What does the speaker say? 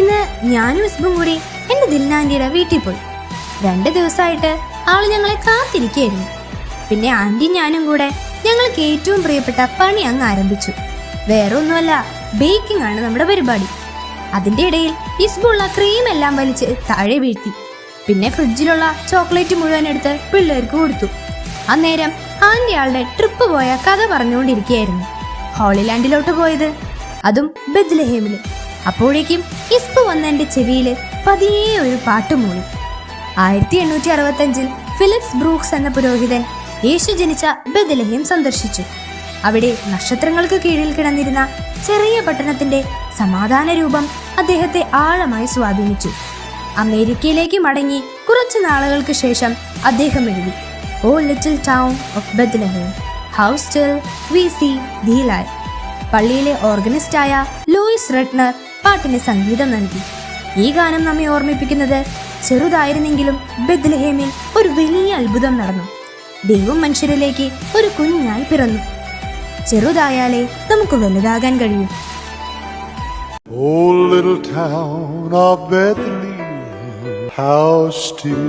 ഇന്ന് ഞാനും ഇസ്ബും കൂടി എന്റെ ദിൽനാന്റിയുടെ വീട്ടിൽ പോയി. 2 ദിവസമായിട്ട് ആള് ഞങ്ങളെ കാത്തിരിക്കുകയായിരുന്നു. പിന്നെ ആന്റി ഞാനും കൂടെ ഞങ്ങൾക്ക് ഏറ്റവും പ്രിയപ്പെട്ട പണി അങ്ങ് ആരംഭിച്ചു. വേറെ ഒന്നുമല്ല, ബേക്കിംഗ് ആണ് നമ്മുടെ പരിപാടി. അതിന്റെ ഇടയിൽ ഇസ്ബുള്ള ക്രീം എല്ലാം വലിച്ച് താഴെ വീഴ്ത്തി. പിന്നെ ഫ്രിഡ്ജിലുള്ള ചോക്ലേറ്റ് മുഴുവൻ എടുത്ത് പിള്ളേർക്ക് കൊടുത്തു. അന്നേരം ആന്റി ആളുടെ ട്രിപ്പ് പോയ കഥ പറഞ്ഞുകൊണ്ടിരിക്കുകയായിരുന്നു. ഹോളിലാൻഡിലോട്ട് പോയത്, അതും ബെത്ലഹേമില്. അപ്പോഴേക്കും ഇസ്ബു വന്ന എന്റെ ചെവിയില് പതിയെ ഒരു പാട്ട് മൂളി. 1865 ഫിലിപ്സ് ബ്രൂക്സ് എന്ന പുരോഹിതൻ യേശു ജനിച്ച ബെത്ലഹേം സന്ദർശിച്ചു. അവിടെ നക്ഷത്രങ്ങൾക്ക് കീഴിൽ കിടന്നിരുന്ന ചെറിയ പട്ടണത്തിന്റെ സമാധാന രൂപം അദ്ദേഹത്തെ ആഴമായി സ്വാധീനിച്ചു. അമേരിക്കയിലേക്ക് മടങ്ങി കുറച്ചു നാളുകൾക്ക് ശേഷം അദ്ദേഹം എഴുതി, "O little town of Bethlehem, how still we see thee lie." പള്ളിയിലെ ഓർഗനിസ്റ്റായ ലൂയിസ് റെഡ്നർ പാട്ടിന് സംഗീതം നൽകി. ഈ ഗാനം നമ്മെ ഓർമ്മിപ്പിക്കുന്നത്, ചെറുതായിരുന്നെങ്കിലും ബെത്ലഹേമിൽ ഒരു വലിയ അത്ഭുതം നടന്നു. ദൈവം മനുഷ്യരിലേക്ക് ഒരു കുഞ്ഞായി പിറന്നു. ചെറുതായാലേ നമുക്ക് വലുതാകാൻ കഴിയൂ. Oh, little town of Bethlehem, how still